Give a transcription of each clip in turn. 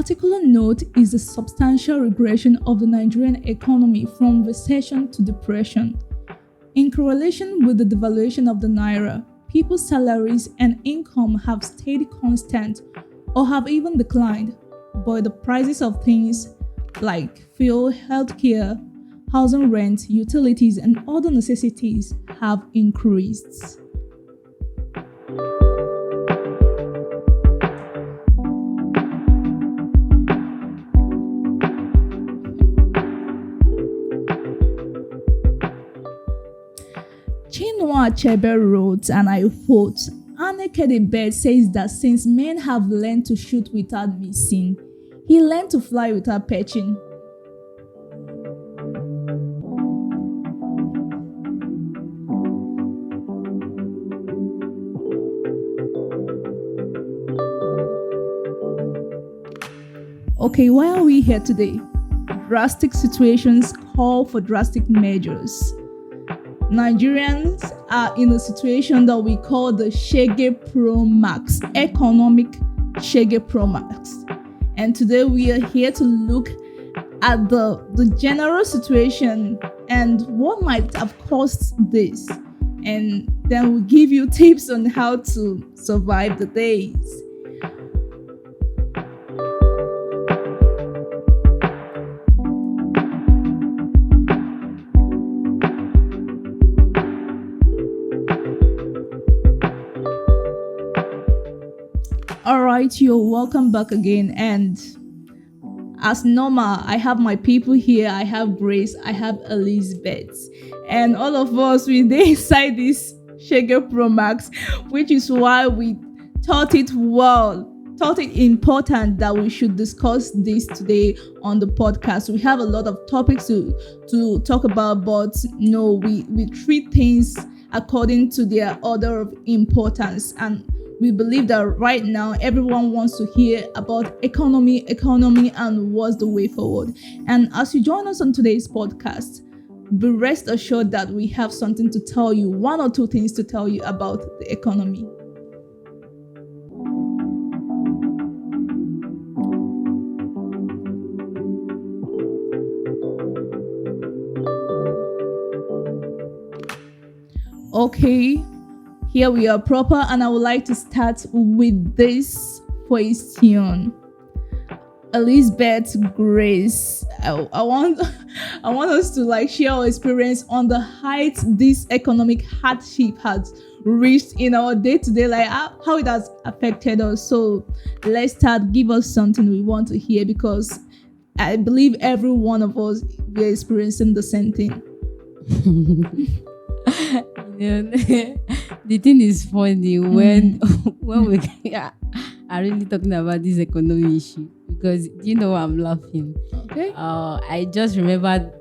particular note is the substantial regression of the Nigerian economy from recession to depression. In correlation with the devaluation of the naira, people's salaries and income have stayed constant or have even declined, but the prices of things like fuel, healthcare, housing rent, utilities, and other necessities have increased. Chinua Achebe wrote, and I quote, "Eneke the bird says that since men have learned to shoot without missing, he learned to fly without perching." Okay, why are we here today? Drastic situations call for drastic measures. Nigerians are in a situation that we call the Shege Pro Max, economic Shege Pro Max. And today we are here to look at the general situation and what might have caused this. And then we'll give you tips on how to survive the days. Alright, you're welcome back again, and as normal, I have my people here. I have Grace, I have Elizabeth, and all of us we dey inside this Shege Pro Max, which is why we thought it important that we should discuss this today on the podcast. We have a lot of topics to talk about, but no, we treat things according to their order of importance, and we believe that right now everyone wants to hear about economy and what's the way forward. And as you join us on today's podcast, be rest assured that we have something to tell you, one or two things to tell you about the economy. Okay, here we are proper, and I would like to start with this question. Elizabeth, Grace, I want us to share our experience on the height this economic hardship has reached in our day-to-day life, how it has affected us. So let's start. Give us something we want to hear, because I believe every one of us we're experiencing the same thing. The thing is funny when we are really talking about this economic issue, because do you know why I'm laughing? Okay. I just remembered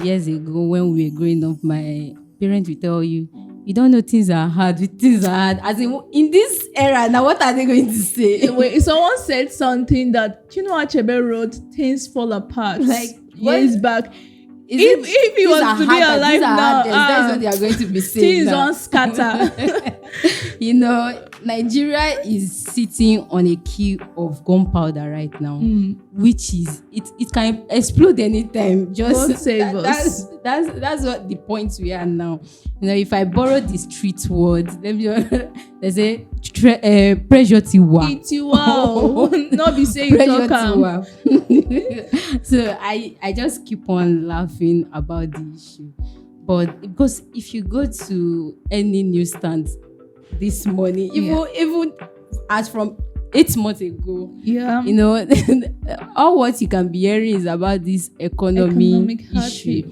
years ago when we were growing up, my parents will tell you don't know things are hard. Things are hard. As in this era, now what are they going to say? Wait, someone said something that Chinua Achebe wrote, "Things fall apart," years back. If he was to be alive now, that's what they are going to be saying. Things on scatter. Nigeria is sitting on a queue of gunpowder right now, which is it can explode anytime. Just God save us. That's what the point we are now. If I borrow the street words, there's a pressure to war. Not be saying pressure to war. So I just keep on laughing about the issue, but because if you go to any newsstand this morning, even as from 8 months ago, all what you can be hearing is about this economic issue.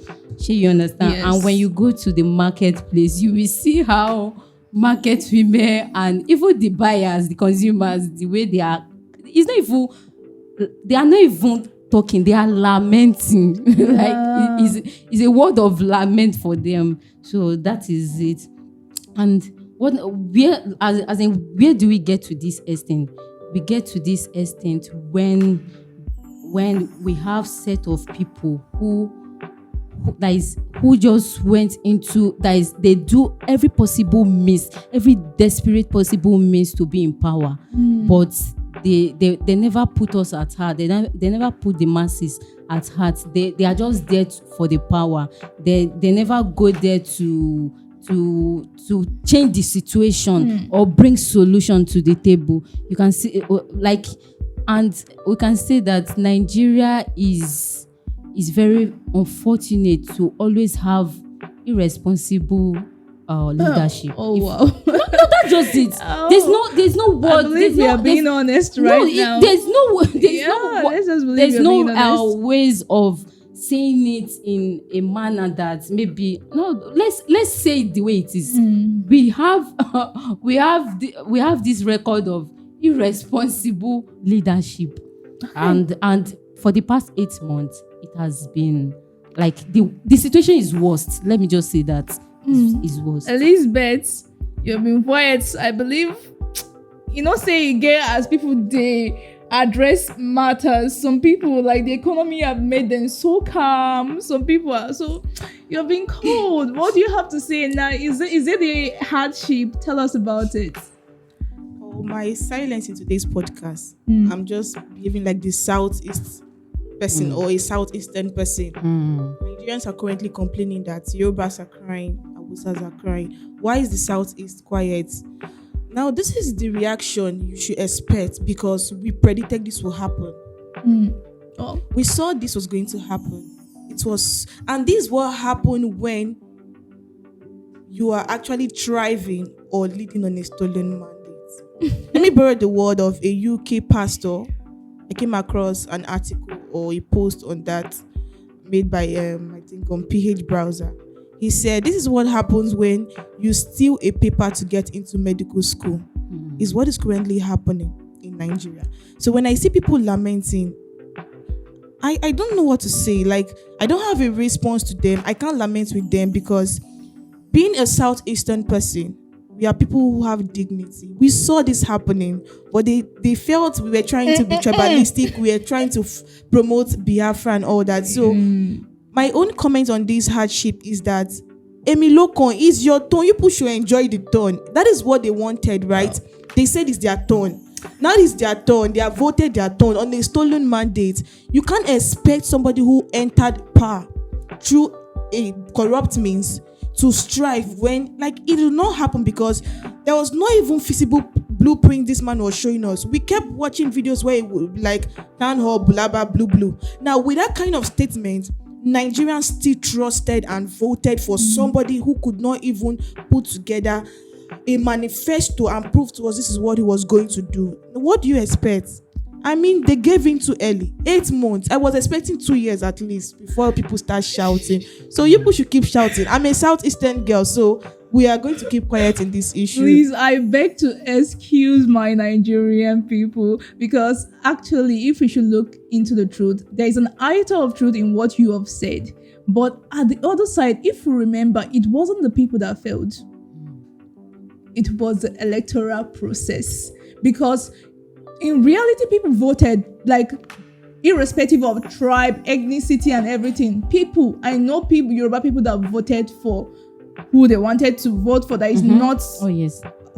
You understand? Yes. And when you go to the marketplace, you will see how market women and even the buyers, the consumers, the way they are, they are not even talking, they are lamenting. It's a word of lament for them. So that is it. And where do we get to this extent? We get to this extent when we have set of people who just went into they do every possible means, every desperate possible means to be in power, but they never put us at heart. They never put the masses at heart. They are just there for the power. They never go there to change the situation or bring solution to the table. You can see and we can say that Nigeria is very unfortunate to always have irresponsible leadership. Wow. No, that's just it. There's no word. I believe we are being honest now. Let's just believe there's no ways of saying it in a manner that maybe let's say it the way it is. We have this record of irresponsible leadership, and for the past 8 months it has been like the situation is worst. Let me just say that is worst. Elizabeth, you've been quiet. I believe say again as people they address matters. Some people, like, the economy have made them so calm. Some people are so you're being cold. What do you have to say now? Is it the hardship? Tell us about it. My silence in today's podcast, I'm just behaving like the Southeast person or a Southeastern person. Nigerians are currently complaining that Yorubas are crying, Hausas are crying. Why is the Southeast quiet? Now, this is the reaction you should expect because we predicted this will happen. We saw this was going to happen. And this is what happened when you are actually thriving or leading on a stolen mandate. Let me borrow the word of a UK pastor. I came across an article or a post on that made by I think on PH Browser. He said, this is what happens when you steal a paper to get into medical school. Is what is currently happening in Nigeria. So when I see people lamenting, I don't know what to say. Like, I don't have a response to them. I can't lament with them because being a Southeastern person, we are people who have dignity. We saw this happening, but they felt we were trying to be tribalistic. We were trying to promote Biafra and all that. So my own comment on this hardship is that Emilokon is your turn. You people should enjoy the turn. That is what they wanted, right? They said it's their turn. Now it's their turn. They have voted their turn on a stolen mandate. You can't expect somebody who entered power through a corrupt means to strive when, like, it will not happen because there was not even feasible blueprint this man was showing us. We kept watching videos where it would be like town hall, blah, blah, blue. Now, with that kind of statement, Nigerians still trusted and voted for somebody who could not even put together a manifesto and prove to us this is what he was going to do. What do you expect? I mean, they gave in too early. 8 months. I was expecting 2 years at least before people start shouting. So you people should keep shouting. I'm a Southeastern girl, so we are going to keep quiet in this issue. Please, I beg to excuse my Nigerian people because actually, if we should look into the truth, there is an iota of truth in what you have said. But at the other side, if you remember, it wasn't the people that failed. It was the electoral process. Because in reality, people voted, like, irrespective of tribe, ethnicity, and everything. I know people, Yoruba people that voted for who they wanted to vote for. That is not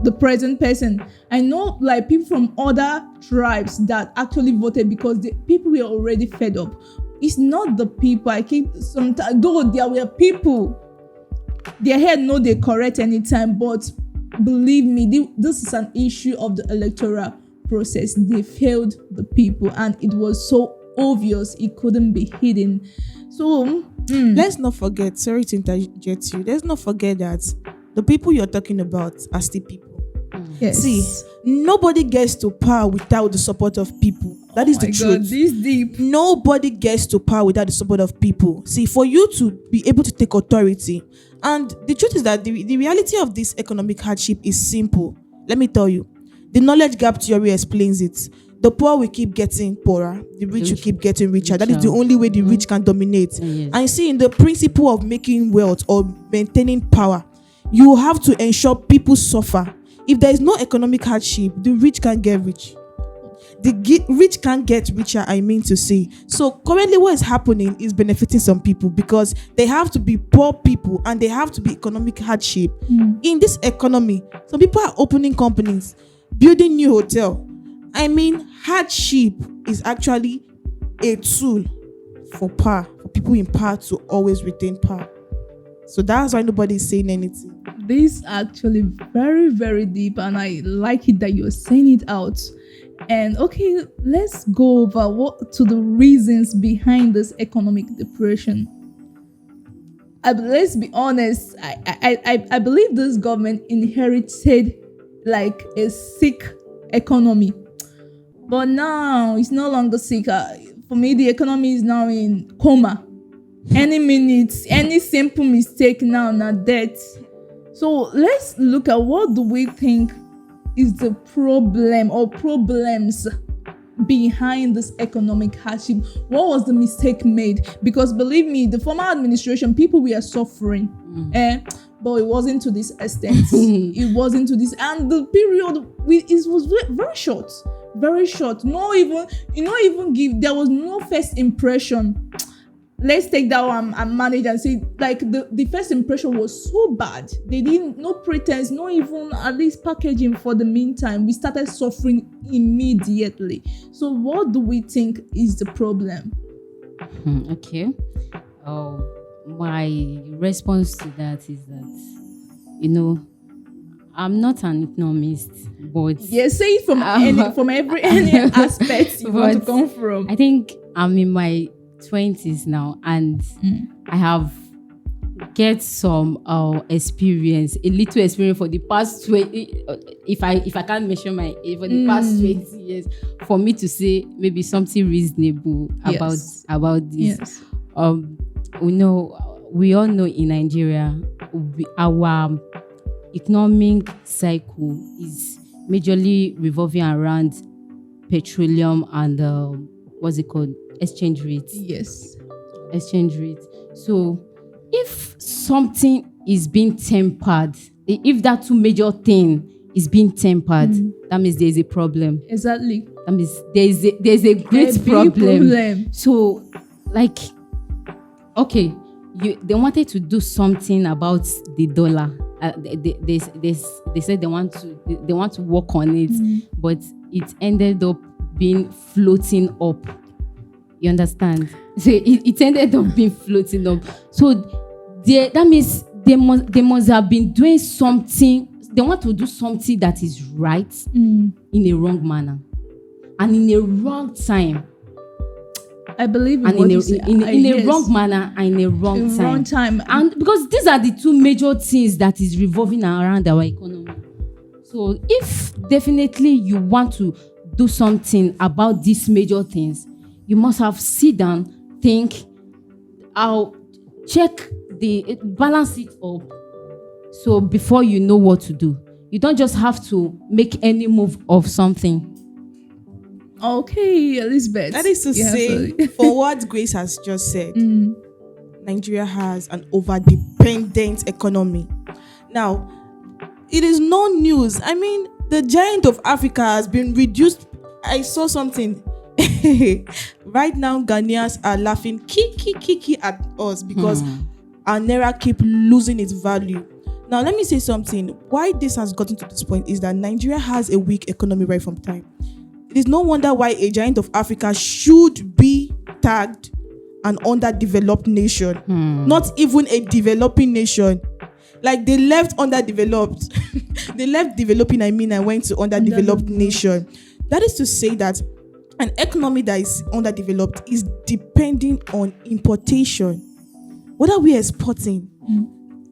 the present person. I know, like, people from other tribes that actually voted because the people were already fed up. It's not the people. Though there were people, their head know they correct anytime, but believe me, this is an issue of the electoral process. They failed the people and it was so obvious it couldn't be hidden. So let's not forget, sorry to interject you, let's not forget that the people you're talking about are still people. Yes. See, nobody gets to power without the support of people. That is the truth. God, this deep. Nobody gets to power without the support of people. See, for you to be able to take authority, and the truth is that the reality of this economic hardship is simple. Let me tell you. The knowledge gap theory explains it. The poor will keep getting poorer. The rich will keep getting richer. That is the only way the rich can dominate. Yes. And see, in the principle of making wealth or maintaining power, you have to ensure people suffer. If there is no economic hardship, the rich can't get rich. The rich can't get richer, I mean to say. So currently what is happening is benefiting some people because they have to be poor people and they have to be economic hardship. In this economy, some people are opening companies, building new hotel, I mean, hardship is actually a tool for power, for people in power to always retain power. So that's why nobody is saying anything. This actually very, very deep, and I like it that you're saying it out. And okay, let's go over to the reasons behind this economic depression. Let's be honest, I believe this government inherited like a sick economy, but now it's no longer sick. For me, the economy is now in coma. Any minute, any simple mistake now death. So let's look at what do we think is the problem or problems behind this economic hardship. What was the mistake made? Because believe me, the former administration, people were suffering, but it wasn't to this extent. It wasn't to this, and the period it was very short, very short. There was no first impression. Let's take that one and manage and say, like, the first impression was so bad. They didn't, no pretense, no even at least packaging for the meantime. We started suffering immediately. So what do we think is the problem? Okay. My response to that is that, I'm not an economist, but... Yeah, say it from every aspect you want to come from. I think I'm in my 20s now, and I have get some experience, a little experience for the past 20. If I can't measure my age for the past 20 years, for me to say maybe something reasonable about this. Yes. We all know in Nigeria, our economic cycle is majorly revolving around petroleum and what's it called? Exchange rate. Yes. Exchange rate. So if something is being tempered, if that two major thing is being tempered, that means there is a problem. Exactly. That means there's a great problem. So, like, okay, they wanted to do something about the dollar. They said they want to work on it, but it ended up being floating up. You understand? So it ended up being floating up. So that means they must have been doing something. They want to do something that is right in a wrong manner and in a wrong time. I believe in a wrong manner and in a wrong time. And because these are the two major things that is revolving around our economy. So if definitely you want to do something about these major things, you must have sit down, think, I'll check balance it up. So before you know what to do, you don't just have to make any move of something. Okay, Elizabeth. That is to say, for what Grace has just said, Nigeria has an over-dependent economy. Now, it is no news. I mean, the giant of Africa has been reduced. I saw something. Right now, Ghanaians are laughing kiki at us because our naira keep losing its value. Now, let me say something. Why this has gotten to this point is that Nigeria has a weak economy right from time. It is no wonder why a giant of Africa should be tagged an underdeveloped nation, not even a developing nation. Like they left underdeveloped. They left developing, and went to underdeveloped nation. That is to say that an economy that is underdeveloped is depending on importation. What are we exporting?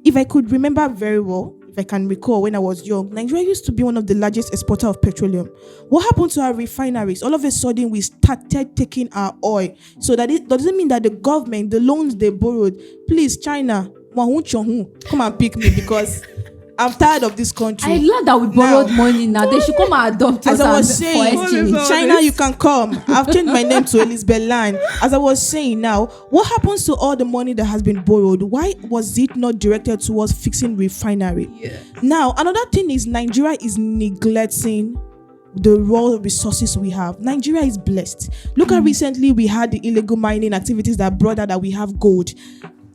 If I could remember very well, if I can recall when I was young, Nigeria used to be one of the largest exporters of petroleum. What happened to our refineries? All of a sudden, we started taking our oil. So that it doesn't mean that the government, the loans they borrowed, please, China, come and pick me because I'm tired of this country. I love that we borrowed money now. They should come and adopt us. As I was saying, China, you can come. I've changed my name to Elizabeth Line. As I was saying now, what happens to all the money that has been borrowed? Why was it not directed towards fixing refinery? Yeah. Now, another thing is Nigeria is neglecting the raw resources we have. Nigeria is blessed. Look at recently we had the illegal mining activities that brought out that we have gold.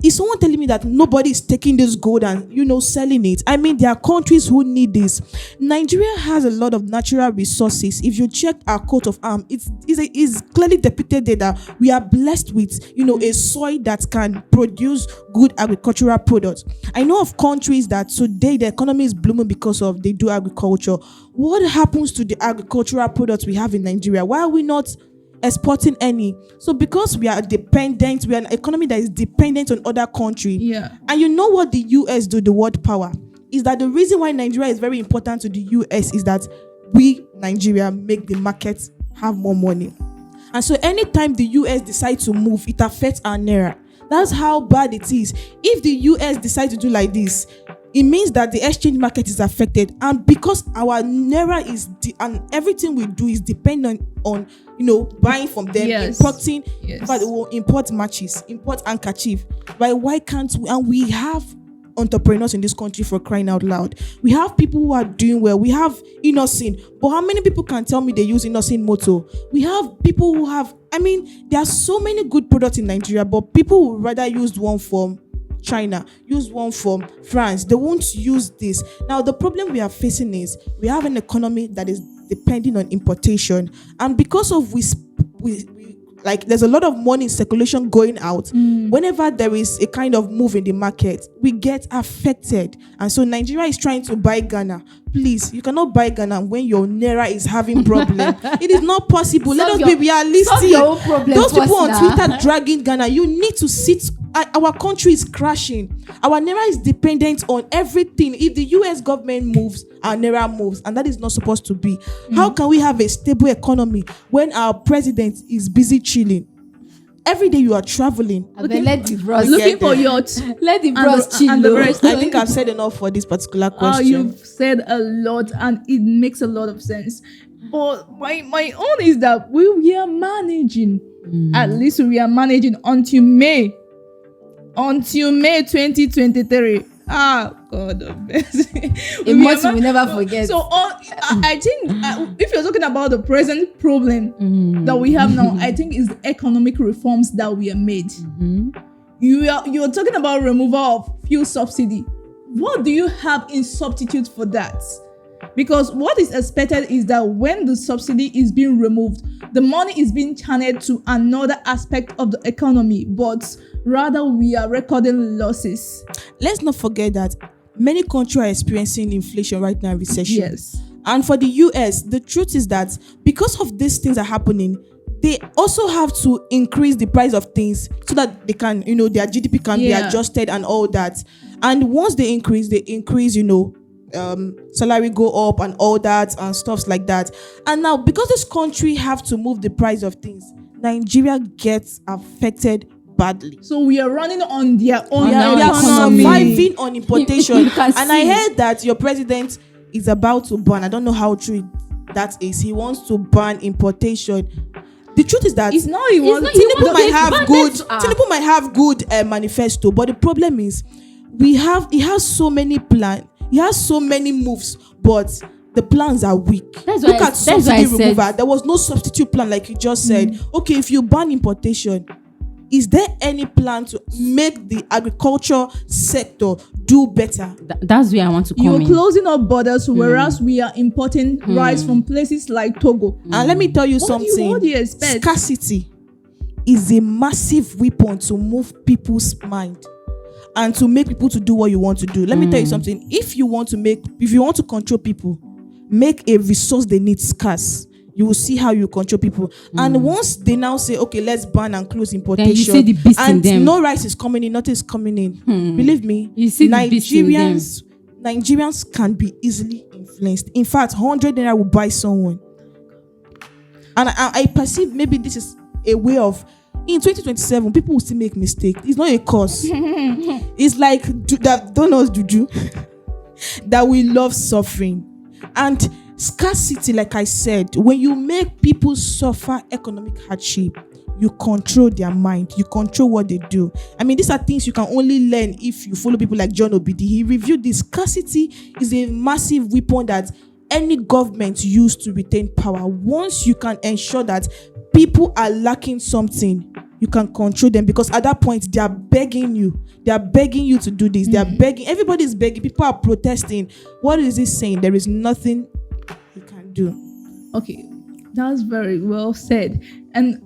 is someone telling me that nobody is taking this gold and, selling it? I mean, there are countries who need this. Nigeria has a lot of natural resources. If you check our coat of arms, it's clearly depicted there that we are blessed with, a soil that can produce good agricultural products. I know of countries that today the economy is blooming because of they do agriculture. What happens to the agricultural products we have in Nigeria? Why are we not exporting any? So because we are an economy that is dependent on other countries. Yeah. And you know what the US do, the world power, is that the reason why Nigeria is very important to the US is that we, Nigeria, make the markets have more money. And so anytime the US decides to move, it affects our naira. That's how bad it is. If the US decides to do like this, it means that the exchange market is affected. And because our naira and everything we do is dependent on buying from them, importing. Yes. But we will import matches, import handkerchief. Right? Why can't we? And we have entrepreneurs in this country, for crying out loud. We have people who are doing well. We have innocent. But how many people can tell me they use innocent motor? We have people who have. I mean, there are so many good products in Nigeria, but people would rather use one from China, use one from France. They won't use this. Now, the problem we are facing is we have an economy that is depending on importation, and because of we there's a lot of money in circulation going out. Whenever there is a kind of move in the market, we get affected. And so Nigeria is trying to buy Ghana. Please, you cannot buy Ghana when your naira is having problem. It is not possible. Let us be realistic. Those people on Twitter dragging Ghana, you need to sit. Our country is crashing. Our naira is dependent on everything. If the US government moves, our naira moves, and that is not supposed to be. How can we have a stable economy when our president is busy chilling? Every day you are traveling. Looking for yachts. Let the bros chill. I think I've said enough for this particular question. You've said a lot, and it makes a lot of sense. But my own is that we are managing. At least we are managing until May 2023. God of mercy. A month we never forget. So I think if you're talking about the present problem that we have now, I think is the economic reforms that we have made. You're talking about removal of fuel subsidy. What do you have in substitute for that? Because what is expected is that when the subsidy is being removed, the money is being channeled to another aspect of the economy, but rather we are recording losses. Let's not forget that many countries are experiencing inflation right now, recession. Yes. And for the US, the truth is that because of these things are happening, they also have to increase the price of things so that they can, their GDP can be adjusted and all that. And once they increase, salary go up and all that and stuff like that. And now because this country have to move the price of things, Nigeria gets affected badly. So we are running on their own. We are surviving on importation. And I heard that your president is about to ban. I don't know how true that is. He wants to ban importation. The truth is that Tinubu might have good manifesto, but the problem is he has so many plans. He has so many moves, but the plans are weak. Look at subsidy removal. There was no substitute plan, like you just said. Okay, if you ban importation, is there any plan to make the agriculture sector do better? That's where I want to come in. You're closing up borders, whereas we are importing rice from places like Togo. And let me tell you something. What do you expect? Scarcity is a massive weapon to move people's mind and to make people to do what you want to do. Let me tell you something. If you want to control people, make a resource they need scarce. You will see how you control people. And once they now say, okay, let's ban and close importation, then you see the beast in them. No rice is coming in, nothing is coming in. Believe me, you see Nigerians can be easily influenced. In fact, 100 naira will buy someone. And I perceive maybe this is a way of, in 2027, people will still make mistakes. It's not a cause. It's like that don't know juju that we love suffering. And scarcity, like I said, when you make people suffer economic hardship, you control their mind, you control what they do. I mean, these are things you can only learn if you follow people like John Obidi. He reviewed this. Scarcity is a massive weapon that any government use to retain power. Once you can ensure that people are lacking something, you can control them, because at that point they are begging you. They are begging you to do this. They are begging. Everybody's begging. People are protesting. What is he saying? There is nothing you can do. Okay, that's very well said. And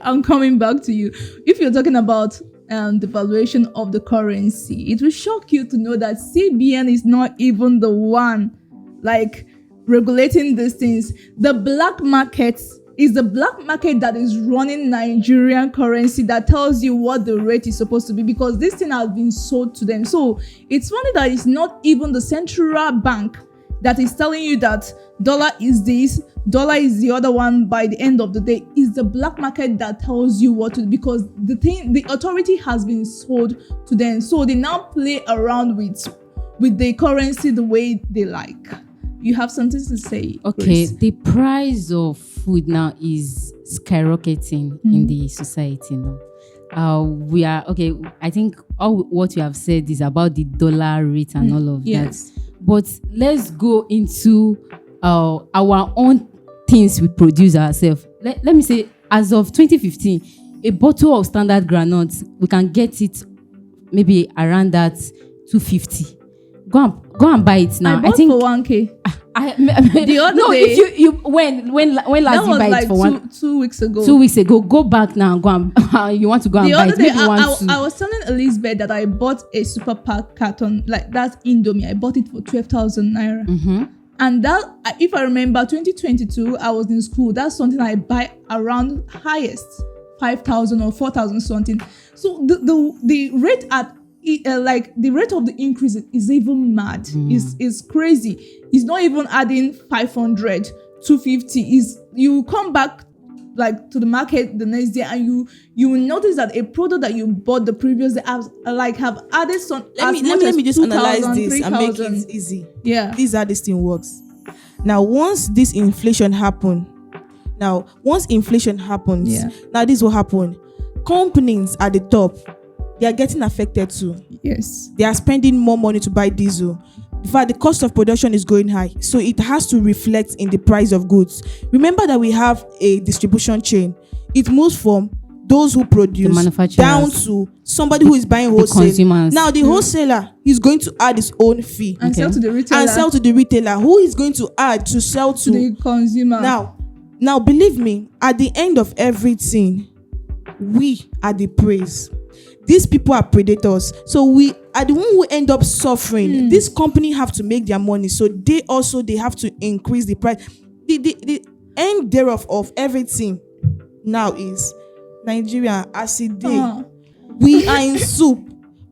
I'm coming back to you. If you're talking about the valuation of the currency, it will shock you to know that CBN is not even the one like regulating these things. The black market is the black market that is running Nigerian currency, that tells you what the rate is supposed to be, because this thing has been sold to them. So it's funny that it's not even the central bank that is telling you that dollar is this, dollar is the other one. By the end of the day, is the black market that tells you what to do, because the authority has been sold to them. So they now play around with the currency the way they like. You have something to say? Okay, Grace? the price of food now is skyrocketing in the society now. We are okay. I think all what you have said is about the dollar rate and all of that. But let's go into our own things we produce ourselves. Let me say, as of 2015, a bottle of standard groundnut, we can get it maybe around that 250. Go and buy it now. I bought for 1K. The other day, if you when last you buy like it for two weeks ago. 2 weeks ago, go back now. Go and you want to go and buy it. The other day, I was telling Elizabeth that I bought a super pack carton, like that's Indomie. I bought it for 12,000 naira. And that, if I remember, 2022, I was in school. That's something I buy around highest 5,000 or 4,000 something. So the rate at like the rate of the increase is even mad. Is crazy. It's not even adding 500, 250. Is you come back like to the market the next day and you will notice that a product that you bought the previous day have added some. Let me just analyze this 3, and make it easy. Yeah, this is how this thing works. Now, once inflation happens, now this is what happened. Companies at the top, they are getting affected too. Yes. They are spending more money to buy diesel. In fact, the cost of production is going high. So it has to reflect in the price of goods. Remember that we have a distribution chain. It moves from those who produce down to somebody who is buying wholesale. Now the wholesaler is going to add his own fee. And sell to the retailer. And sell to the retailer, who is going to add to sell to the consumer. Now believe me, at the end of everything, we are the praise. These people are predators, so we are the one who end up suffering. This company have to make their money, so they have to increase the price. The end thereof of everything now is Nigeria as a day. We are in soup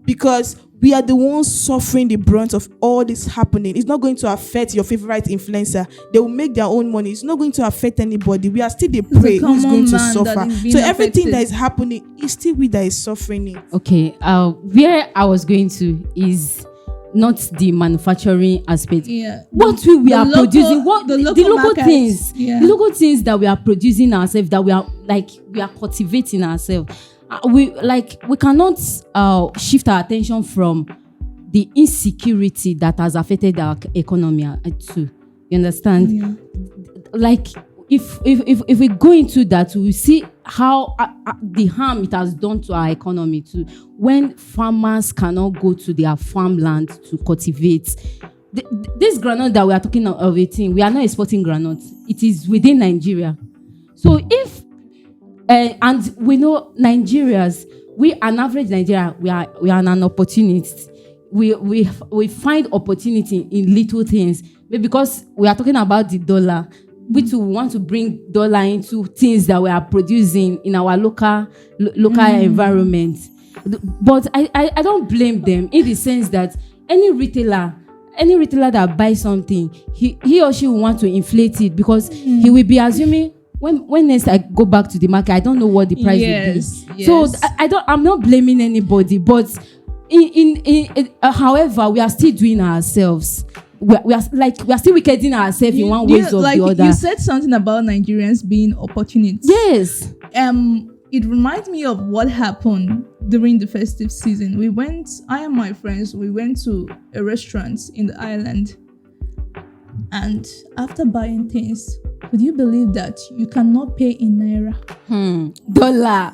because we are the ones suffering the brunt of all this happening. It's not going to affect your favorite influencer. They will make their own money. It's not going to affect anybody. We are still the prey who's going to suffer. So everything that is happening is still we that is suffering it. Okay. Where I was going to is not the manufacturing aspect. Yeah. What we are producing, the local things, the local things that we are producing ourselves, that we are cultivating ourselves. We cannot shift our attention from the insecurity that has affected our economy too. You understand? Yeah. Like if we go into that, we see how the harm it has done to our economy too. When farmers cannot go to their farmland to cultivate. This groundnut that we are talking of, we are not exporting groundnut. It is within Nigeria. So if and we know Nigerians, an average Nigerian, we are an opportunist. We find opportunity in little things. Maybe because we are talking about the dollar, we too want to bring dollar into things that we are producing in our local environment. But I don't blame them in the sense that any retailer that buys something, he or she will want to inflate it because he will be assuming. When next I go back to the market, I don't know what the price will be. Yes. So I'm not blaming anybody, but however, we are still doing ourselves. We are still wickeding ourselves in one way or the other. You said something about Nigerians being opportunists. Yes. It reminds me of what happened during the festive season. I and my friends, we went to a restaurant in the island, and after buying things, would you believe that you cannot pay in naira? Dollar.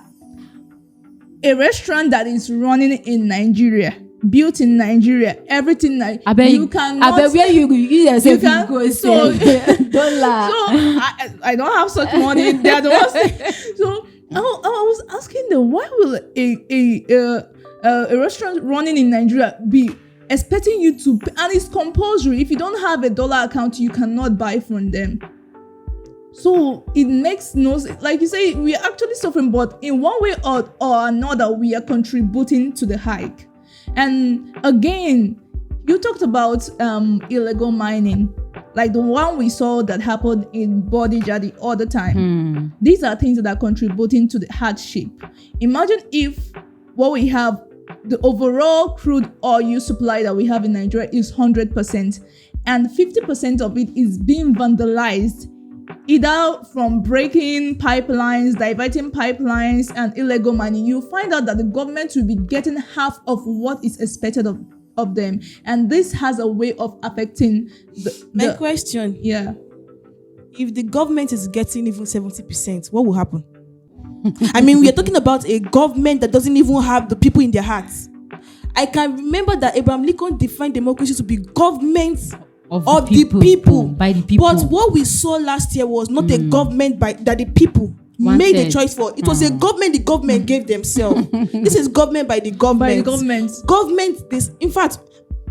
a restaurant that is running in Nigeria, built in Nigeria, everything like you cannot. I bet where you yourself you go. So Don't laugh. So I don't have such money. They are the ones. So I was asking them, why will a restaurant running in Nigeria be expecting you to pay? And it's compulsory. If you don't have a dollar account, you cannot buy from them. So it makes no sense. Like you say, we are actually suffering, but in one way or another, we are contributing to the hike. And again, you talked about illegal mining, like the one we saw that happened in Bodija the other time. These are things that are contributing to the hardship. Imagine if what we have, the overall crude oil supply that we have in Nigeria is 100%, and 50% of it is being vandalized, either from breaking pipelines, diverting pipelines, and illegal mining. You find out that the government will be getting half of what is expected of them, and this has a way of affecting my question. Yeah, if the government is getting even 70%, what will happen? I mean, we are talking about a government that doesn't even have the people in their hearts. I can remember that Abraham Lincoln defined democracy to be government of the people, by the people. But what we saw last year was not a government that the people made a choice for. It was a government the government gave themselves. This is government by the government. In fact,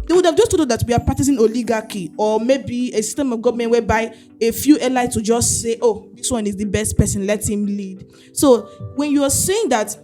they would have just told us that we are practicing oligarchy, or maybe a system of government whereby a few elites will just say, oh, this one is the best person, let him lead. So when you are saying that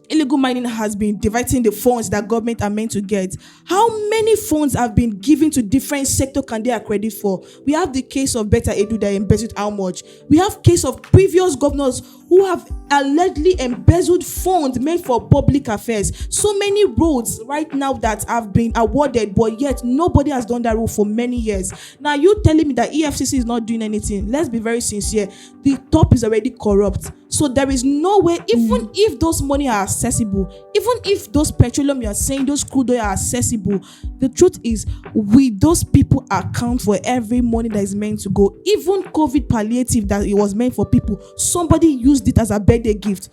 illegal mining has been diverting the funds that government are meant to get, how many funds have been given to different sectors can they have credit for? We have the case of Betta Edu that embezzled how much? We have case of previous governors who have allegedly embezzled funds meant for public affairs. So many roads right now that have been awarded, but yet nobody has done that road for many years. Now you telling me that EFCC is not doing anything? Let's be very sincere. The top is already corrupt. So there is no way, even if those money are accessible, even if those petroleum you are saying, those crude oil are accessible, the truth is, will those people account for every money that is meant to go? Even COVID palliative that it was meant for people, somebody used it as a birthday gift.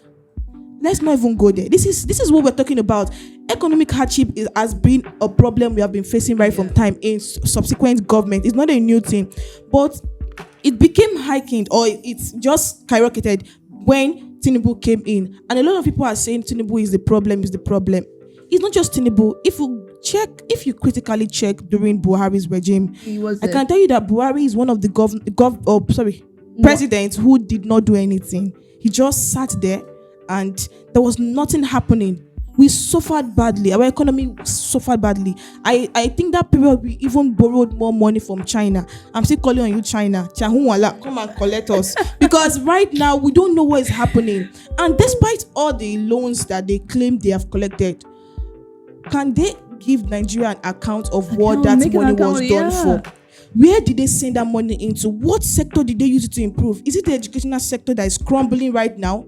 Let's not even go there. This is what we're talking about. Economic hardship has been a problem we have been facing right from time in subsequent government. It's not a new thing, but it became heightened, or it's just skyrocketed when Tinubu came in. And a lot of people are saying Tinubu is the problem. It's not just Tinubu. If you critically check during Buhari's regime, I can tell you that Buhari is one of the presidents who did not do anything. He just sat there and there was nothing happening. We suffered badly. Our economy suffered badly. I think that period we even borrowed more money from China. I'm still calling on you, China. Come and collect us. Because right now we don't know what is happening. And despite all the loans that they claim they have collected, can they give Nigeria an account of what that money was done for? Where did they send that money into? What sector did they use it to improve? Is it the educational sector that is crumbling right now?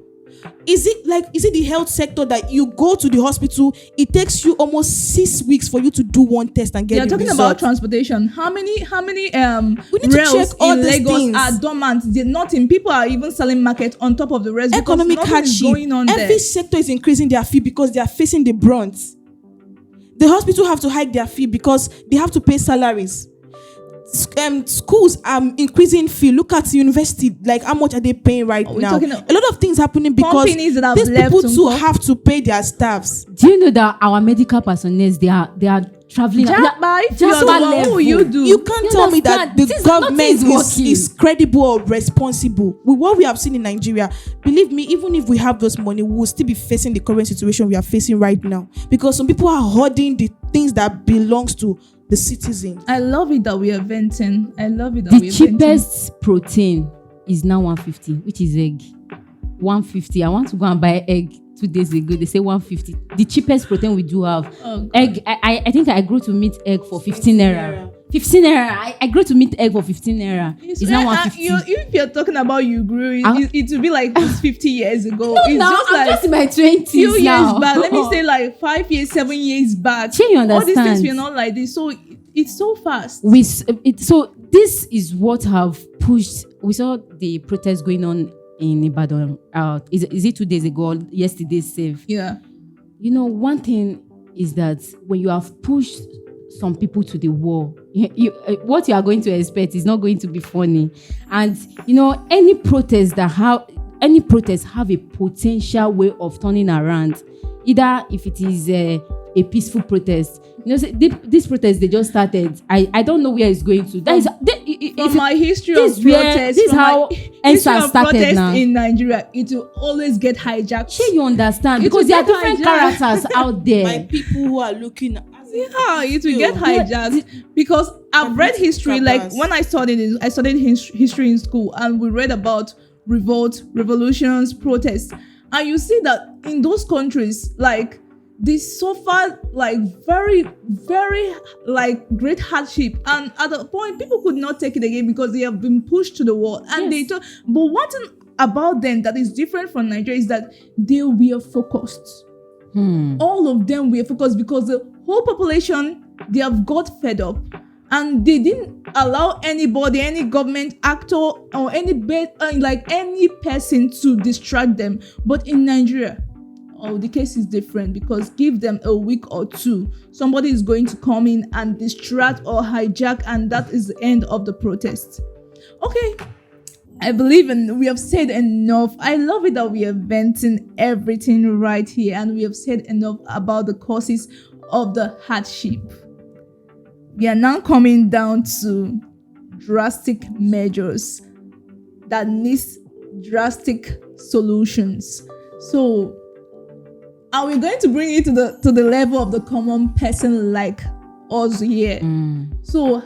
Is it the health sector that you go to the hospital, it takes you almost 6 weeks for you to do one test and get the result? You're talking about transportation. How many we need rails to check all in these Lagos things. Are dormant? They're nothing. People are even selling market on top of the rest. Economic hardship. Going on Every sector is increasing their fee because they are facing the brunt. The hospital have to hike their fee because they have to pay salaries. Schools are increasing fee. Look at university, like how much are they paying right now? A lot of things happening because these people too have to pay their staffs. Do you know that our medical personnel they are traveling? What will you do? You can't tell me that the government is credible or responsible with what we have seen in Nigeria. Believe me, even if we have those money, we will still be facing the current situation we are facing right now because some people are hoarding the things that belongs to the citizen. I love it that we are venting. The cheapest protein is now 150, which is egg. 150. I want to go and buy egg 2 days ago. They say 150. The cheapest protein we do have. Egg. I think I grew to meat egg for 15 naira. 15 naira. I grew to meat egg for 15 naira. It's now 150. If you're talking about you grew, it will be like 50 years ago. No, now I'm just in my 20s. Few years back. Let me say like 5 years, 7 years back. You understand? All these things were not like this. So it's so fast. So this is what have pushed. We saw the protest going on in Ibadan. Is it 2 days ago? Yesterday, save. Yeah. one thing is that when you have pushed some people to the wall, what you are going to expect is not going to be funny. And any protest have a potential way of turning around. Either if it is a peaceful protest, this protest they just started. I don't know where it's going to. That is from my history of protest. This is how ENSA started now in Nigeria. It will always get hijacked. Sure, you understand, because there are different characters out there. My people who are looking. It will get hijacked because I've read history. Like when I studied history in school, and we read about revolts, revolutions, protests, and you see that in those countries, like they suffered like very, very like great hardship, and at the point people could not take it again because they have been pushed to the wall. And but one thing about them that is different from Nigeria is that they were focused. All of them were focused because the whole population, they have got fed up, and they didn't allow anybody, any government actor or any person to distract them. But in Nigeria, the case is different, because give them a week or two, somebody is going to come in and distract or hijack, and that is the end of the protest. Okay, I believe we have said enough. I love it that we are venting everything right here, and we have said enough about the causes of the hardship. We are now coming down to drastic measures that needs drastic solutions. So, are we going to bring it to the level of the common person like us here? So,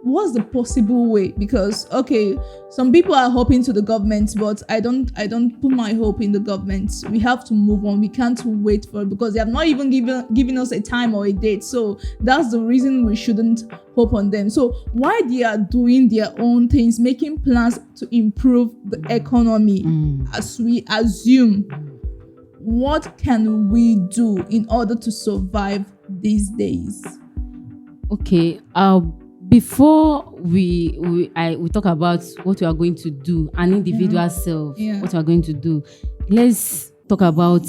what's the possible way? Because some people are hoping to the government, but I don't put my hope in the government. We have to move on. We can't wait for it, because they have not even given us a time or a date. So that's the reason we shouldn't hope on them. So while they are doing their own things, making plans to improve the economy, as we assume, what can we do in order to survive these days? Okay. Before we talk about what we are going to do, an individual self, what we are going to do, let's talk about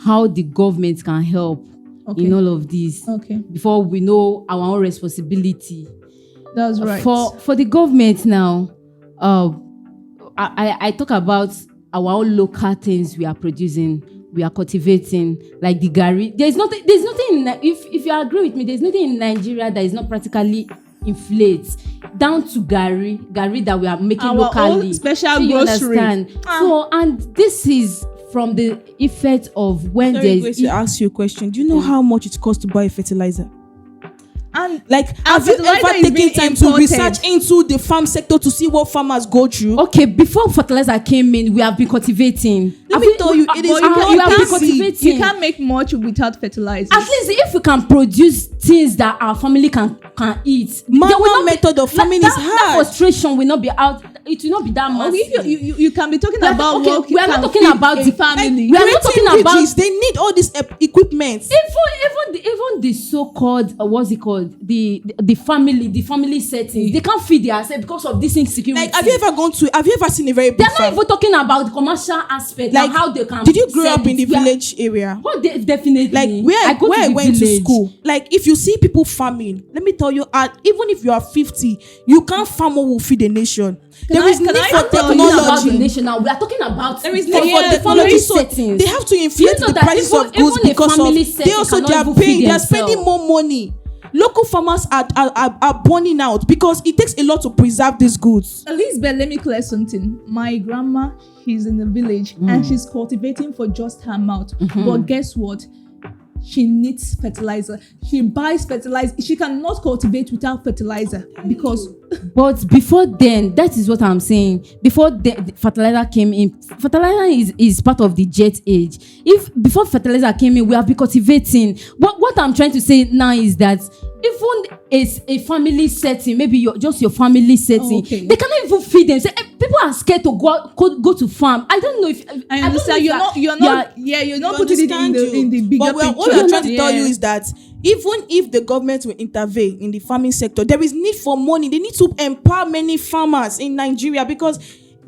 how the government can help in all of this. Before we know our own responsibility. That's right. For the government now, I talk about our own local things we are producing, we are cultivating, like the gari. There's nothing if you agree with me, there's nothing in Nigeria that is not practically inflates, down to gari that we are making our locally, own special grocery. So, and this is from the effect of when there's. Sorry, to ask you a question. Do you know how much it costs to buy fertilizer? And have you ever taken time to research into the farm sector to see what farmers go through? Okay, before fertilizer came in, we have been cultivating. Let me tell you, it is not easy. You can't make much without fertilizer. At least if we can produce things that our family can eat. Manual method of farming is hard. That frustration will not be out. It will not be that massive. You can be talking about work. We are not talking about the family. We are not talking about. They need all this equipment. Even the so-called what's it called, the family settings, they can't feed themselves because of this insecurity. Like, have you ever seen a very big They're farm? not even talking about the commercial aspect, like how they can. Did you grow up in the village area? Well, definitely. Like where I went to school. Like, if you see people farming, let me tell you, even if you are 50, you can't farm what will feed the nation. There is need for technology. The nation now. We are talking about there is need for technology. So they have to inflate the prices of goods because they are spending more money. Local farmers are burning out because it takes a lot to preserve these goods. Elizabeth, let me clear something. My grandma, she's in the village and she's cultivating for just her mouth. But guess what? She needs fertilizer. She buys fertilizer. She cannot cultivate without fertilizer because. But before then, that is what I'm saying. Before the fertilizer came in, fertilizer is part of the jet age. If before fertilizer came in, we have been cultivating. What I'm trying to say now is that even a family setting, maybe your family setting, they cannot even feed them. People are scared to go to farm. I don't know if I understand. You're not putting it in the bigger picture. What we're trying to tell you is that even if the government will intervene in the farming sector, there is need for money. They need to empower many farmers in Nigeria because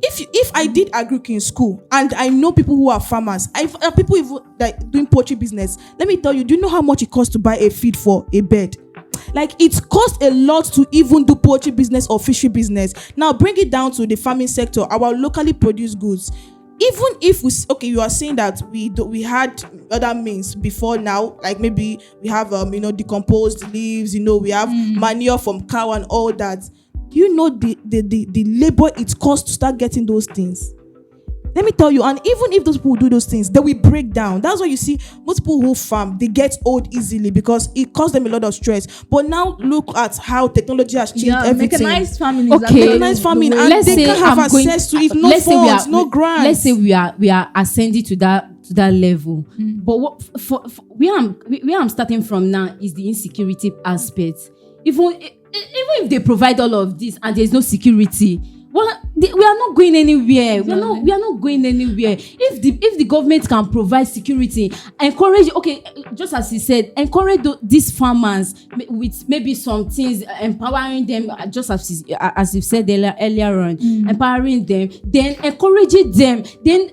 if I did agric in school and I know people who are farmers, people even like doing poultry business, let me tell you, do you know how much it costs to buy a feed for a bird? Like, it costs a lot to even do poultry business or fishery business. Now bring it down to the farming sector, our locally produced goods. Even if you are saying that we had other means before now, like maybe we have decomposed leaves, we have manure from cow and all that. Do you know the labor it costs to start getting those things? Let me tell you, and even if those people do those things, they will break down. That's why you see most people who farm, they get old easily because it costs them a lot of stress. But now look at how technology has changed everything. Mechanized farming is mechanized farming, and they can have access to it. No funds, no grants. Let's say we are ascending to that level. But what for where I'm starting from now is the insecurity aspect. Even if they provide all of this and there's no security, well, we are not going anywhere. We are not going anywhere. If the government can provide security, encourage, just as he said, encourage these farmers with maybe some things, empowering them, just as you said earlier on, empowering them, then encouraging them, then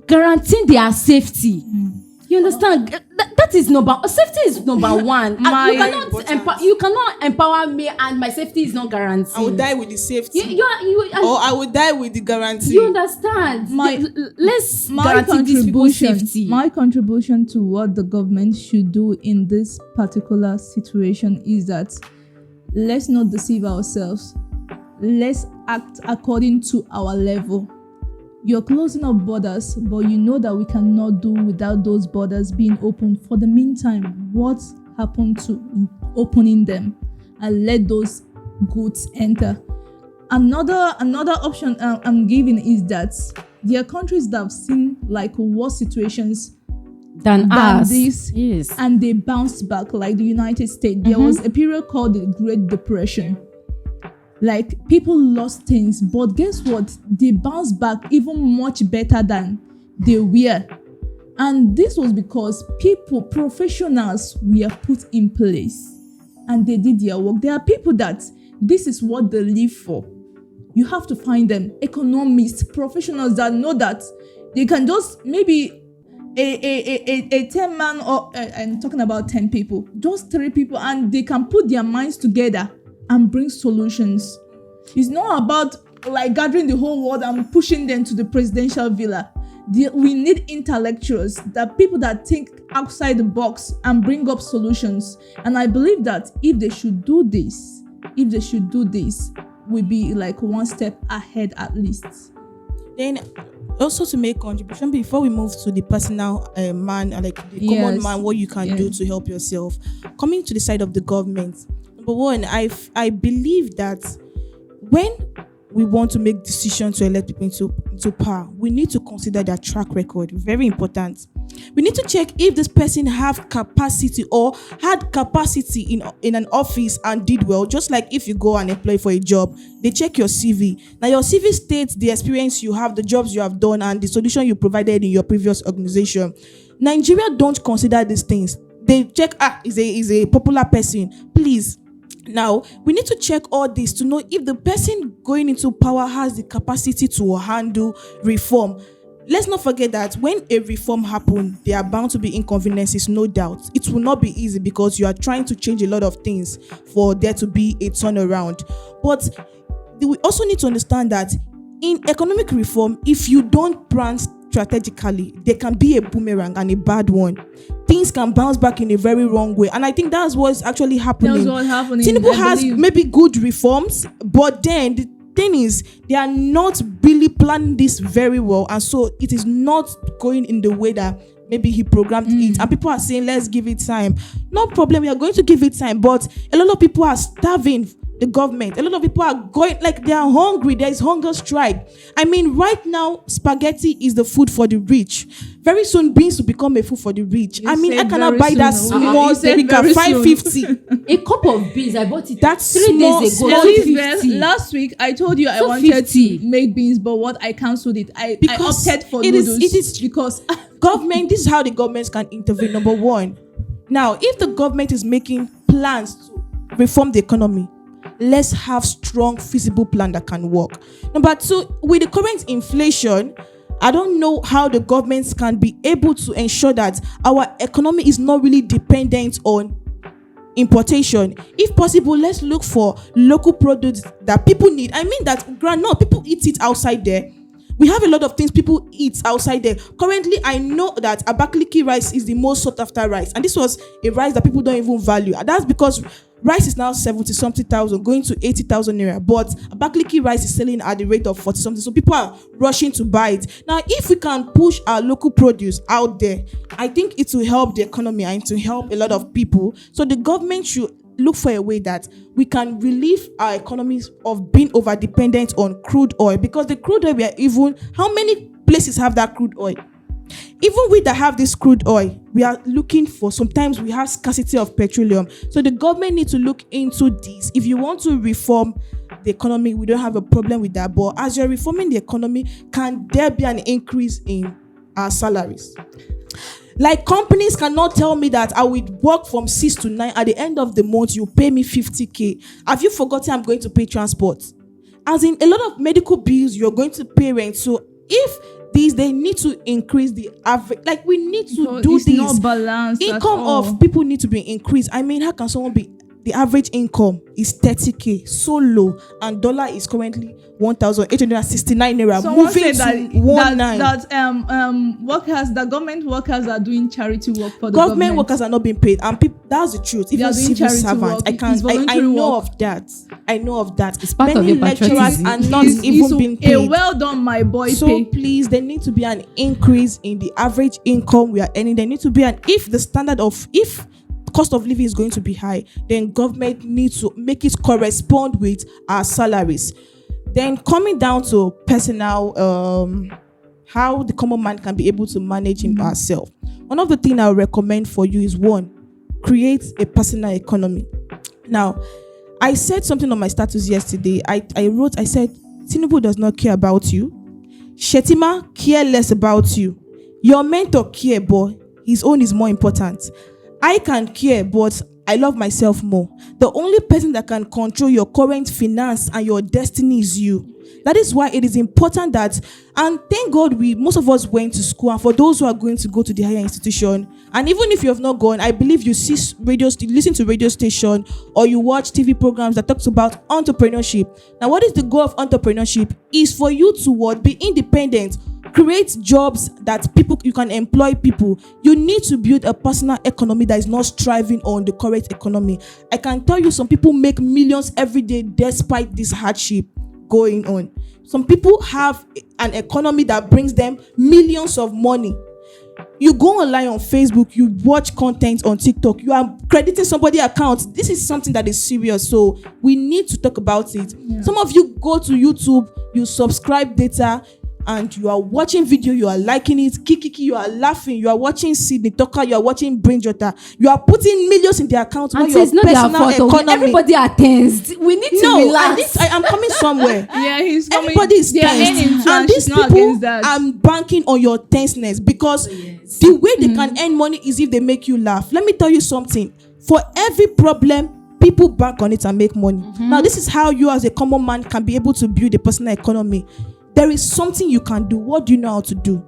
guaranteeing their safety. You understand? That is safety is number one. You cannot empower me and my safety is not guaranteed. I will die with the safety. Or I will die with the guarantee. You understand? Let's guarantee these people's safety. My contribution to what the government should do in this particular situation is that let's not deceive ourselves. Let's act according to our level. You're closing up borders, but you know that we cannot do without those borders being open. For the meantime, what happened to opening them and let those goods enter? Another option I'm giving is that there are countries that have seen like worse situations than this, yes, and they bounced back, like the United States. There was a period called the Great Depression. Like, people lost things, but guess what? They bounced back even much better than they were. And this was because professionals were put in place and they did their work. There are people that this is what they live for. You have to find them. Economists, professionals that know that they can just maybe a 10 man, or I'm talking about 10 people, just 3 people, and they can put their minds together and bring solutions. It's not about like gathering the whole world and pushing them to the presidential villa. We need intellectuals, that people that think outside the box and bring up solutions. And I believe that if they should do this, we'll be like one step ahead at least. Then also to make contribution before we move to the personal man, like the common man, what you can do to help yourself. Coming to the side of the government. Number one, I believe that when we want to make decisions to elect people into power, we need to consider their track record. Very important. We need to check if this person have capacity or had capacity in an office and did well. Just like if you go and apply for a job, they check your CV. Now your CV states the experience you have, the jobs you have done, and the solution you provided in your previous organization. Nigeria don't consider these things. They check, is a popular person. Please. Now, we need to check all this to know if the person going into power has the capacity to handle reform. Let's not forget that when a reform happens, there are bound to be inconveniences, no doubt. It will not be easy because you are trying to change a lot of things for there to be a turnaround. But we also need to understand that in economic reform, if you don't plan strategically, there can be a boomerang and a bad one. Things can bounce back in a very wrong way, and I think that's what's actually happening. That's what happening. Tinubu has maybe good reforms, but then the thing is, they are not really planning this very well, and so it is not going in the way that maybe he programmed it. And people are saying, let's give it time. No problem, we are going to give it time, but a lot of people are starving the government. A lot of people are going, like, they are hungry. There is hunger strike. I mean, right now, spaghetti is the food for the rich. Very soon, beans will become a food for the rich. I mean, I cannot buy that small Derrica 550. A cup of beans, I bought it that's 3 days ago. Last week, I told you I wanted to make beans, but what I cancelled it. I opted for noodles. It is because government, this is how the government can intervene. Number one, now, if the government is making plans to reform the economy, let's have strong, feasible plan that can work. Number two, with the current inflation, I don't know how the governments can be able to ensure that our economy is not really dependent on importation. If possible, let's look for local products that people need. I mean that no, people eat it outside there. We have a lot of things people eat outside there. Currently, I know that Abakaliki rice is the most sought after rice, and this was a rice that people don't even value. And that's because rice is now 70-something thousand, going to 80,000 naira. But Abakaliki rice is selling at the rate of 40-something. So people are rushing to buy it. Now, if we can push our local produce out there, I think it will help the economy and to help a lot of people. So the government should look for a way that we can relieve our economies of being over dependent on crude oil, because the crude oil, how many places have that crude oil? Even we that have this crude oil, we are looking for, sometimes we have scarcity of petroleum. So the government needs to look into this. If you want to reform the economy, we don't have a problem with that. But as you're reforming the economy, can there be an increase in our salaries? Like, companies cannot tell me that I will work from 6 to 9. At the end of the month, you pay me 50K. Have you forgotten I'm going to pay transport? As in, a lot of medical bills, you're going to pay rent. So if they need to increase the average, like, we need to do this. Not balanced. Income of people need to be increased. I mean, how can someone be, the average income is 30K, so low, and dollar is currently 1,869 naira. Someone moving said to 19. That government workers are doing charity work for the government workers are not being paid, and that's the truth. Even civil servants, I know of that. It's part Many of lecturers are not even being paid. Well done, my boy. So please, there needs to be an increase in the average income we are earning. There needs to be if cost of living is going to be high, then government needs to make it correspond with our salaries. Then coming down to personal, how the common man can be able to manage himself. One of the things I would recommend for you is, one, create a personal economy. Now, I said something on my status yesterday. I said, Tinubu does not care about you. Shetima care less about you. Your mentor care, but his own is more important. I can care, but I love myself more. The only person that can control your current finance and your destiny is you. That is why it is important that, and thank God most of us went to school, and for those who are going to go to the higher institution, and even if you have not gone, I believe you listen to radio station, or you watch TV programs that talks about entrepreneurship. Now, what is the goal of entrepreneurship? Is for you to be independent, create jobs that you can employ people. You need to build a personal economy that is not striving on the current economy. I can tell you, some people make millions every day despite this hardship going on. Some people have an economy that brings them millions of money. You go online on Facebook, you watch content on TikTok, you are crediting somebody's account. This is something that is serious, so we need to talk about it. Yeah. Some of you go to YouTube, you subscribe data, and you are watching video, you are liking it, kikiki, you are laughing, you are watching Sydney Tucker, you are watching Brain Jota, you are putting millions in their account. And it's not their fault. Everybody attends. We need to relax. I am coming somewhere. Yeah, he's coming. Everybody is tense, and these people are banking on your tenseness, because the way they can earn money is if they make you laugh. Let me tell you something. For every problem, people bank on it and make money. Now, this is how you as a common man can be able to build a personal economy. There is something you can do. What do you know how to do?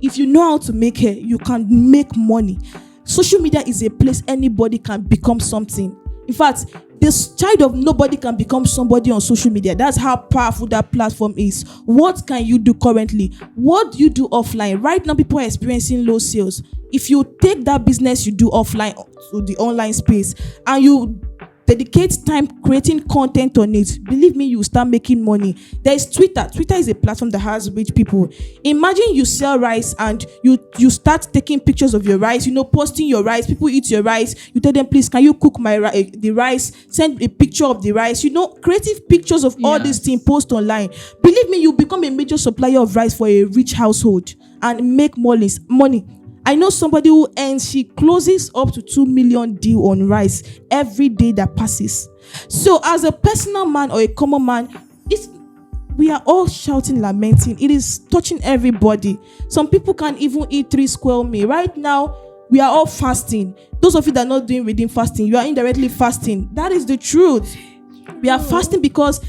If you know how to make hair, you can make money. Social media is a place anybody can become something. In fact, this child of nobody can become somebody on social media. That's how powerful that platform is. What can you do currently? What do you do offline? Right now, people are experiencing low sales. If you take that business you do offline to the online space, and you dedicate time creating content on it, believe me, you start making money. There's Twitter. Twitter is a platform that has rich people. Imagine you sell rice and you start taking pictures of your rice, posting your rice. People eat your rice. You tell them, please, can you cook the rice? Send a picture of the rice. Creative pictures of all these things, post online. Believe me, you become a major supplier of rice for a rich household and make money. I know somebody who she closes up to 2 million deal on rice every day that passes. So as a personal man or a common man, we are all shouting, lamenting. It is touching everybody. Some people can't even eat 3 square meals. Right now, we are all fasting. Those of you that are not doing reading fasting, you are indirectly fasting. That is the truth. We are fasting because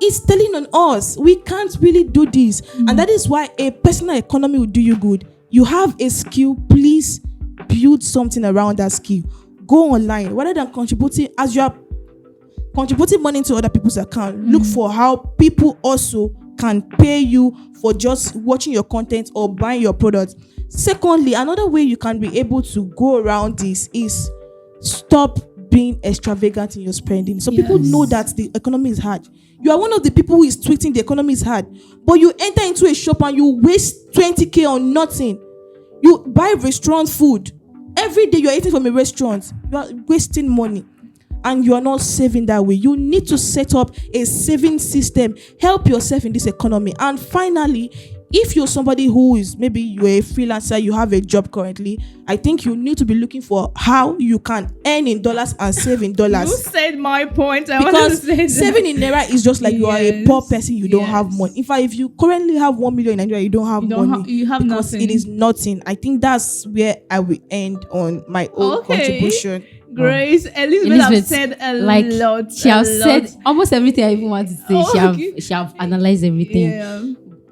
it's telling on us we can't really do this. And that is why a personal economy will do you good. You have a skill, please build something around that skill. Go online rather than contributing. As you are contributing money to other people's account, look for how people also can pay you for just watching your content or buying your products. Secondly, another way you can be able to go around this is stop being extravagant in your spending. So people know that the economy is hard. You are one of the people who is tweeting the economy is hard, but you enter into a shop and you waste 20k on nothing. You buy restaurant food. Every day you are eating from a restaurant. You are wasting money. And you are not saving that way. You need to set up a saving system. Help yourself in this economy. And finally, if you're somebody who is, maybe you're a freelancer, you have a job currently, I think you need to be looking for how you can earn in dollars and save in dollars. You said my point. Because saving in naira is just like you are a poor person, you don't have money. In fact, if you currently have 1 million in Nigeria, you don't have money. You have because nothing. It is nothing. I think that's where I will end on my own contribution. Grace, Elizabeth have said a lot. She has said almost everything I even want to say. She have analyzed everything. Yeah.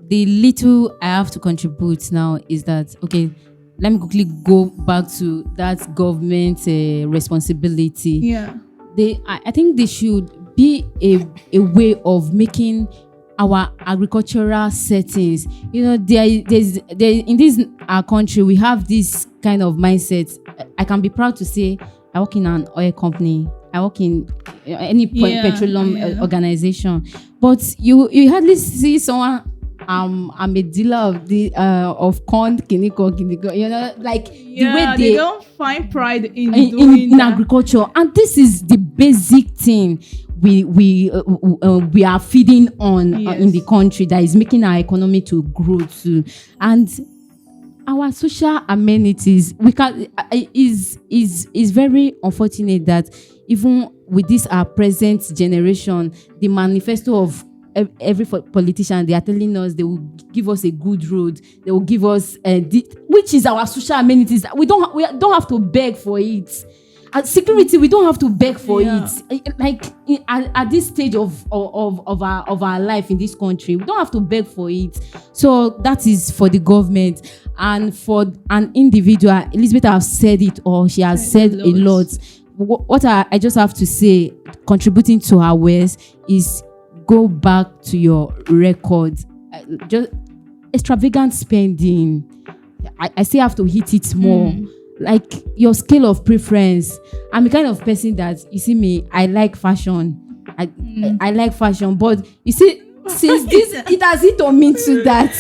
The little I have to contribute now is that, okay, let me quickly go back to that government responsibility. Yeah. I think they should be a way of making our agricultural settings. You know, there's in this our country, we have this kind of mindset. I can be proud to say I work in an oil company. I work in any petroleum organization. But you hardly see someone. I'm a dealer of the of corn, kiniko. You know, like the way they don't find pride in agriculture, and this is the basic thing we are feeding on in the country that is making our economy to grow too. And our social amenities, we can is very unfortunate that even with this our present generation, the manifesto of every politician, they are telling us they will give us a good road, they will give us which is our social amenities. We don't have to beg for it. Security, we don't have to beg for it. Like at this stage of our life in this country, we don't have to beg for it. So that is for the government. And for an individual, Elizabeth has said it, or she has said a lot. What I just have to say, contributing to her words, is go back to your record. Just extravagant spending, I still have to hit it more. Like your scale of preference. I'm the kind of person that, you see me, I like fashion. I like fashion, but you see, since this, it has hit on me to that.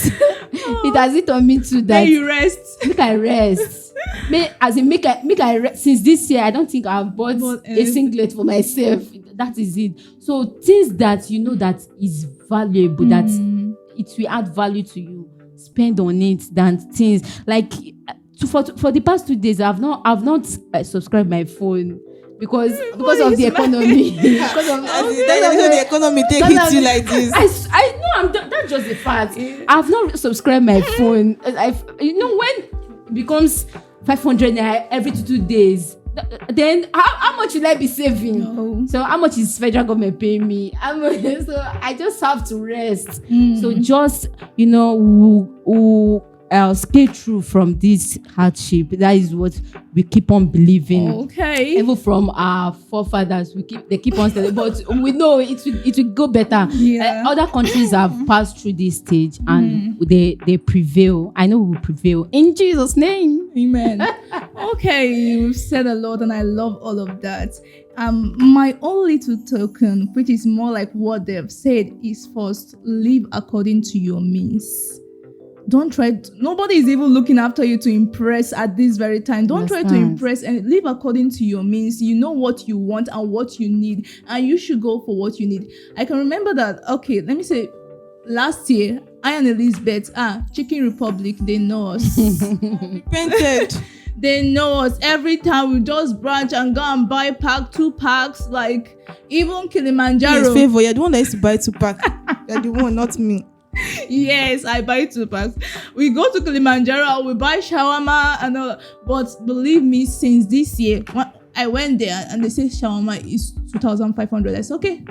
It has hit on me to that. Then you rest. Make I rest. Make I rest. Since this year, I don't think I've bought a singlet for myself. That is it. So things that you know that is valuable, that it will add value to you, spend on it. Than things like for the past 2 days, I've not subscribed my phone. Because of the economy. Because of the economy take hit you like this. I know that's just a fact. I've not subscribed my phone. When it becomes 500 naira every 2 days, then how much will I be saving? No. So how much is federal government paying me? So I just have to rest. So just scale through from this hardship. That is what we keep on believing. Okay. Even from our forefathers, they keep on saying, but we know it will go better. Yeah. Other countries have passed through this stage and they prevail. I know we will prevail in Jesus' name. Amen. Okay, you've said a lot, and I love all of that. My own little token, which is more like what they've said, is first, live according to your means. Don't try. Nobody is even looking after you to impress at this very time. Don't try to impress, and live according to your means. You know what you want and what you need, and you should go for what you need. I can remember that. Okay, let me say, last year, I and Elizabeth, Chicken Republic, they know us. Repented. They know us. Every time we just branch and go and buy 2 packs, like even Kilimanjaro. Please, favor, you're the one that used to buy 2 packs. You're the one, not me. Yes, I buy 2 packs. We go to Kilimanjaro, we buy shawarma and all. But believe me, since this year, I went there and they say shawarma is 2,500. I said, okay,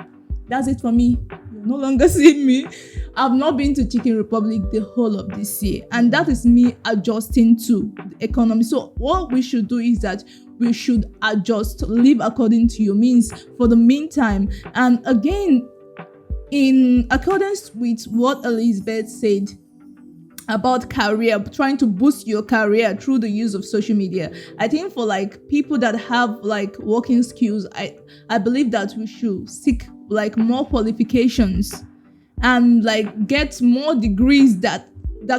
That's it for me. You're no longer seeing me. I've not been to Chicken Republic the whole of this year, and that is me adjusting to the economy. So what we should do is that we should adjust, live according to your means for the meantime. And again, in accordance with what Elizabeth said about career, trying to boost your career through the use of social media, I think for like people that have like working skills, I believe that we should seek like more qualifications and like get more degrees that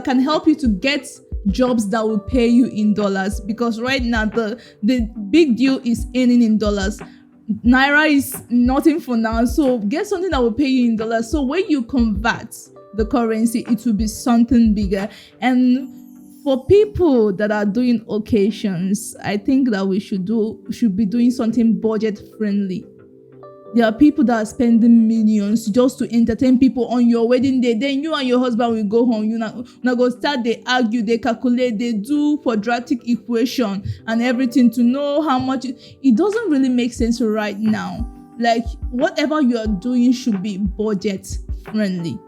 can help you to get jobs that will pay you in dollars, because right now the big deal is earning in dollars. Naira is nothing for now, so get something that will pay you in dollars, so when you convert the currency, it will be something bigger. And for people that are doing occasions, I think that we should be doing something budget friendly. There are people that are spending millions just to entertain people on your wedding day. Then you and your husband will go home. You now go start, they argue, they calculate, they do quadratic equation and everything to know how much. It doesn't really make sense right now. Like, whatever you are doing should be budget friendly,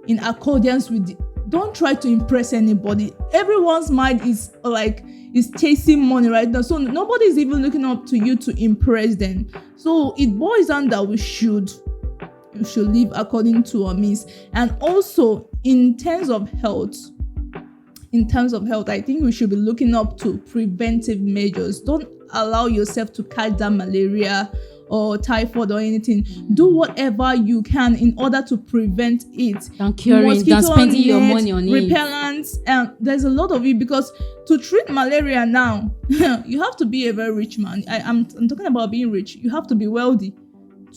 in accordance with don't try to impress anybody. Everyone's mind is chasing money right now, so nobody's even looking up to you to impress them. So it boils down that we should live according to our means. And also in terms of health, I think we should be looking up to preventive measures. Don't allow yourself to catch that malaria or typhoid or anything. Do whatever you can in order to prevent it. Don't curing, don't spending your money on repellents, and there's a lot of it, because to treat malaria now, you have to be a very rich man. I'm talking about being rich. You have to be wealthy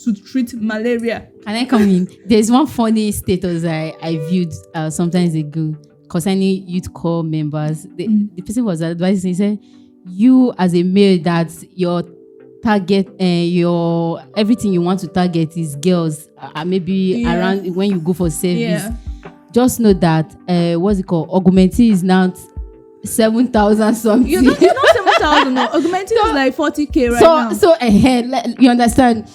to treat malaria. Can I come in? There's one funny status I viewed sometimes ago concerning youth corps members. The person was advising, he said, you as a male, that your target your everything you want to target is girls, maybe around when you go for service. Just know that what's it called, augmentee is now 7,000 something. You're not 7,000. No, augmentee is like 40K right now. So you understand.